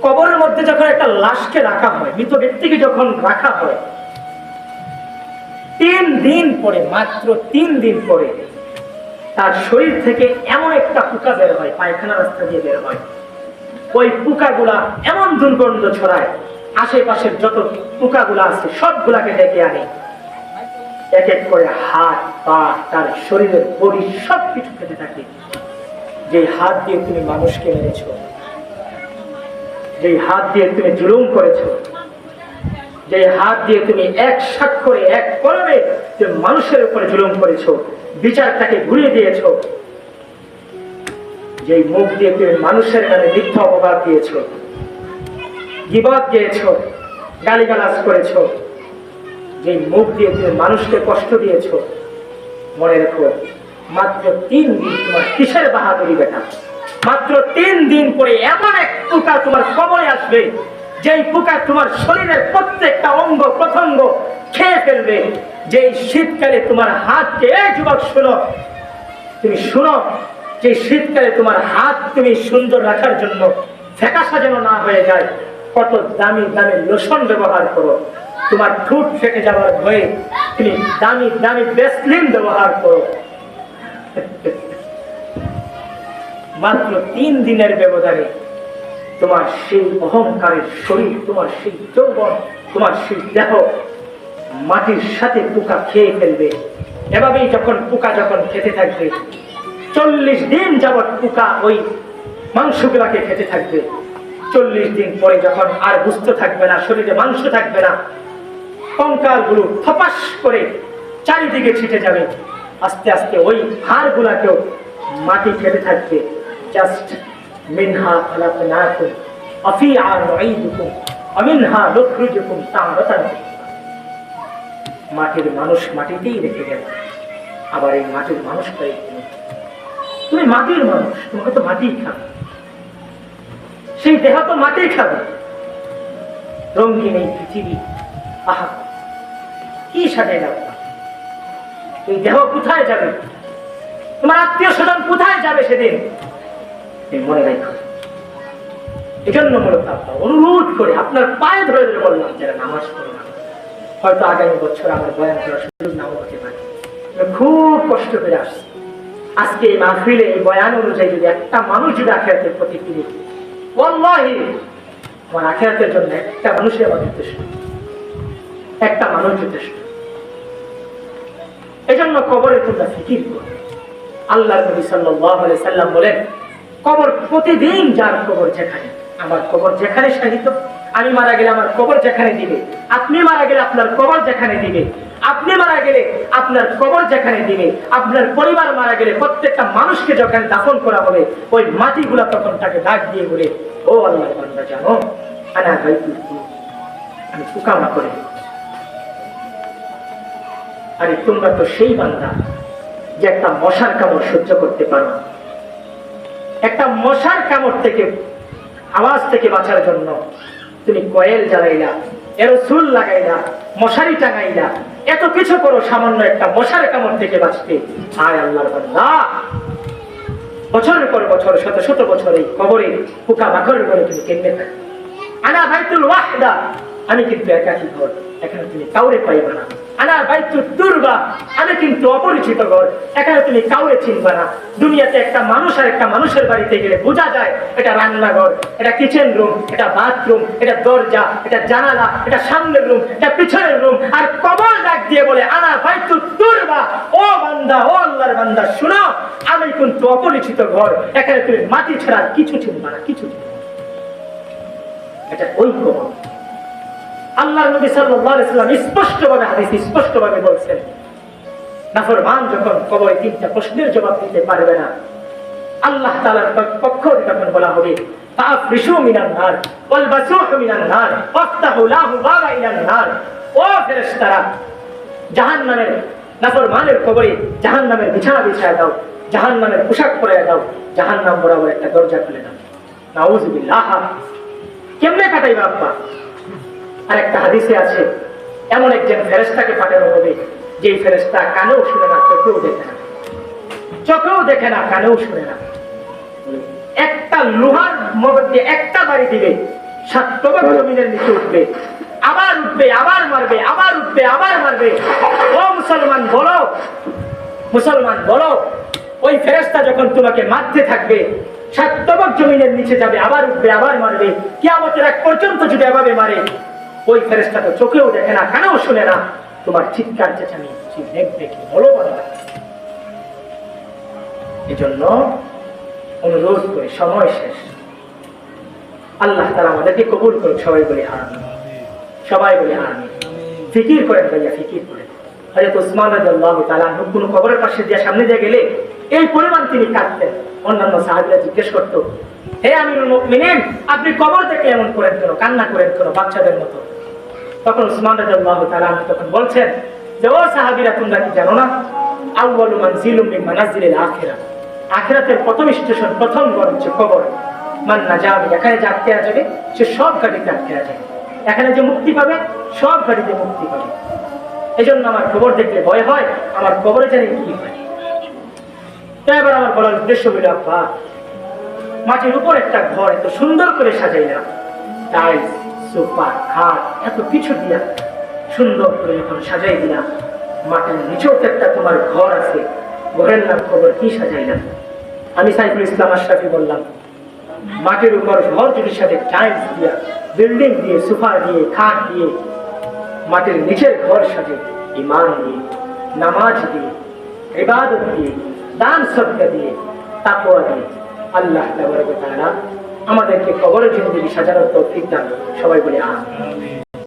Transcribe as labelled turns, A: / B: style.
A: কবরের মধ্যে যখন একটা লাশকে রাখা হয়, মৃত ব্যক্তিকে যখন রাখা হয়, 3 দিন পরে, মাত্র 3 দিন পরে তার শরীর থেকে এমন একটা পোকা বের হয়, পায়খানা রাস্তা দিয়ে বের হয়। ওই পোকাগুলা এমন দুর্গন্ধ ছড়ায়, আশেপাশের যত পোকাগুলা আছে সবগুলাকে ডেকে আনে। এক এক করে হাত পা তার শরীরের বডি সবকিছু খেতে থাকে। যে হাত দিয়ে তুমি মানুষকে মেরেছো, যে হাত দিয়ে তুমি জুলুম করেছো, যে হাত দিয়ে তুমি এক স্বাক্ষরে এক কলমে তুমি মানুষের উপরে জুলুম করেছো, বিচারটাকে ঘুরিয়ে দিয়েছো, যে মুখ দিয়ে তুমি মানুষের নামে মিথ্যা অপবাদ দিয়েছো, গীবত দিয়েছো, গালিগালাজ করেছো, যে মুখ দিয়ে তুমি মানুষকে কষ্ট দিয়েছো, মনে রেখো মাত্র 3 দিন তোমার কিসের বাহাদুরি বেটা, মাত্র 3 দিন পরে এমন এক পোকা তোমার কবরে আসবে, যেই পোকা তোমার শরীরের প্রত্যেকটা অঙ্গ প্রত্যঙ্গ খেয়ে ফেলবে। যেই শীতকালে তোমার হাতকে, এই যুবক শোনো, তুমি শোনো, যে শীতকালে তোমার হাত তুমি সুন্দর রাখার জন্য ফ্যাকাশা যেন না হয়ে যায়, কত দামি দামি লোশন ব্যবহার করো। তোমার ঠোঁট ফেটে যাওয়ার ভয়ে তুমি দামি দামি ভ্যাসলিন ব্যবহার করো। মাত্র 3 দিনের ব্যবধানে তোমার সেই অহংকারের শরীর, তোমার সেই যৌবন, তোমার সেই দেহ মাটির সাথে পোকা খেয়ে ফেলবে। এভাবেই যখন পোকা যখন খেতে থাকবে, 40 দিন যাবৎ পোকা ওই মাংসগুলাকে খেতে থাকবে। 40 দিন পরে যখন আর বুঝতে থাকবে না, শরীরে মাংস থাকবে না, কঙ্কালগুলো থপাস করে চারিদিকে ছিটে যাবে। আস্তে আস্তে ওই হাড়গুলাকেও মাটি খেতে থাকবে। জাস্ট মিনহা খালাকনাকুম আফিআ নুঈদুকুম ওয়া মিনহা নুখরিজুকুম তারাতান। মাটির মানুষ মাটিতেই রেখে গেল, আবার এই মাটির মানুষটাই তুমি মাটির মানুষ, তোমাকে তো মাটি খাবে, সেই দেহ তো মাটি খাবে। রঙিন এই পৃথিবী, আহা কি সাজে যাবে, এই দেহ কোথায় যাবে, তোমার আত্মীয় স্বজন কোথায় যাবে সেদিন, মনে রাখো। এজন্য মূলত আপনার অনুরোধ করে আপনার পায়ে ধরে ধরে বললাম, যারা নামাজ পড়ো না, হয়তো আগামী বছর আমার বয়ান করার সুযোগ নাও হতে পারে, খুব কষ্ট করে আসছে। আজকে এই মাহফিলে এই বয়ান অনুযায়ী যদি একটা মানুষ যদি আখিরাতের প্রতি ফিরে, ওয়াল্লাহি আমার আখিরাতের জন্য একটা মানুষই আমার যথেষ্ট, একটা মানুষ যথেষ্ট। এজন্য কবরের তোমরা ফিকির করো। আল্লাহ নবী সাল্লাল্লাহু আলাইহি সাল্লাম বলেন, কবর প্রতিদিন যার কবর যেখানে, আমার কবর যেখানে সাহিত্য, আমি মারা গেলে আমার কবর যেখানে দিবে, আপনি মারা গেলে আপনার কবর যেখানে দিবে, আপনি মারা গেলে আপনার কবর যেখানে দিবে, আপনার পরিবার মারা গেলে প্রত্যেকটা মানুষকে যখন দাফন করা হবে, ওই মাটিগুলা তখন তাকে ডাক দিয়ে বলে, ও আল্লাহর বান্দা জানো, আনা বাইতুল কুরব, আমি পুকামা করে, আরে তোমরা তো সেই বান্দা যে একটা মশার কামড় সহ্য করতে পারো, একটা মশার কামড় থেকে, আওয়াজ থেকে বাঁচার জন্য তুমি কয়েল জ্বালাইলা, এরোসুল লাগাইলা, মশারি টাঙাইলা, এত কিছু করো সামান্য একটা মশার কামড় থেকে বাঁচতে। আয় আল্লাহর বান্দা, বছরের পর বছর, শত শত বছর এই কবরে পোকা মাকড়ের ঘরে তুমি কেমনে থাকো। আনা বাইতুল ওয়াহদা, আমি কিন্তু একাকী ঘর, এখানে তুমি কাউরে পাইবা না। আনা বাইতুল দুরবা, আমি কিন্তু অপরিচিত ঘর, এখানে তুমি কাউরে চিনবা না। দুনিয়াতে একটা মানুষ আর একটা মানুষের বাড়িতে গেলে বোঝা যায় এটা রান্নাঘর, এটা কিচেন রুম, এটা বাথরুম, এটা দরজা, এটা জানালা, এটা সামনের রুম, এটা পিছনের রুম। আর কবর ডাক দিয়ে বলে, আনা বাইতুল দুরবা, ও বান্দা, ও আল্লাহর বান্দা শুনো, আমি কিন্তু অপরিচিত ঘর, এখানে তুমি মাটি ছাড়া কিছু চিনবা না, কিছু চিনবা না। এটা ওই কবর। আল্লাহর নবী সাল্লাল্লাহু আলাইহি ওয়াসাল্লাম স্পষ্টভাবে হাদিসে স্পষ্টভাবে বলেছেন, নাফরমান যখন কবরে 3টা প্রশ্নের জবাব দিতে পারবে না, আল্লাহ তাআলার পক্ষ থেকে তখন বলা হবে, ফাফরিশু মিনান নার ওয়ালবাসুহু মিনান নার ওয়াফতাহু লাহু বাবা ইলান নার। ও ফেরেশতারা, জাহান্নামের নাফরমানের কবরে জাহান্নামের বিছানা বিছায়া দাও, জাহান্নামের পোশাক পরায়া দাও, জাহান্নাম বরাবর একটা দরজা খুলে দাও। নাউযুবিল্লাহ। কেমনে কাটাইবা আব্বা? আর একটা হাদিসে আছে, এমন একজন ফেরেশতাকে পাঠানো হবে, যে ফেরেশতা কানেও শুনে না, চোখেও দেখে না, চোখেও দেখে না, কানেও শুনে না। একটা লোহার মধ্যে একটা বাড়ি দিবে, 7 তবক জমিনের নিচে উঠবে, আবার উঠবে, আবার মারবে, আবার উঠবে, আবার মারবে। ও মুসলমান বলো, মুসলমান বলো, ওই ফেরেশতা যখন তোমাকে মারতে থাকবে, 7 তবক জমিনের নিচে যাবে, আবার উঠবে, আবার মারবে, কিয়ামতের আগ পর্যন্ত যদি এভাবে মারে, ওই ফেরেশতা তো চোখেও দেখে না, কানেও শুনে না, তোমার চিৎকার চেঁচামেচি দেখবে কি বলো বলো। এজন্য অনুরোধ করে, সময় শেষ। আল্লাহ তাআলা আমাদেরকে কবুল করুন। সবাই বলে আমিন, সবাই বলে আমিন। ফিকির করেন ভাইয়া, ফিকির করেন। হযরত ওসমান রাদিয়াল্লাহু তাআলা আনহু কোন কবরের পাশে দিয়ে সামনে দিয়ে গেলে এই পরিমাণ তিনি কাঁদতেন। অন্যান্য সাহাবীরা জিজ্ঞেস করতো, হে আমিরুল মুমিনিন, আপনি কবর দেখে এমন করেন কেন, কান্না করেন কেন বাচ্চাদের মতো? তখন ওসমান রাদিয়াল্লাহু তাআলা আনহু তখন বলছেন যে, ও সাহাবীরা, তোমরা কি জানো না, আউয়ালু মানজিলুম মিন মানাজিলিল আখিরাহ, আখিরাতের প্রথম স্টেশন, প্রথম ঘর হচ্ছে কবর। মান নাজামি, এখানে যে আটকে যাবে সে সব গাড়িতে আটকে যাবে, এখানে যে মুক্তি পাবে সব গাড়িতে মুক্তি পাবে। এই জন্য আমার কবর দেখলে ভয় হয়, আমার কবরে জানি কি হয়। তাই এবার আমার বলার উদ্দেশ্য হইল, আব্বা, মাটির উপর একটা ঘর এত সুন্দর করে সাজাইলাম, টাইলস, সোফা, খাট, এত কিছু দিয়া সুন্দর করে যখন সাজাই দিলাম, মাটির নিচেও তো একটা তোমার ঘর আছে, ঘরের নাম কবর, কি সাজাইলাম? আমি সাইফুল ইসলাম আশরাফি বললাম, মাটির উপর ঘর যদি সাথে টাইলস দিয়া, বিল্ডিং দিয়ে, সোফা দিয়ে, খাট দিয়ে, মাটির নিচের ঘর সাজে ঈমান দিয়ে, নামাজ দিয়ে, ইবাদত দিয়ে, দান সদকা দিয়ে, তাকওয়া দিয়ে, আল্লাহ তাবারক ওয়া তাআলা আমাদেরকে কবরের জিন্দেগি সাজানোর তৌফিক দান। সবাই বলে আমিন।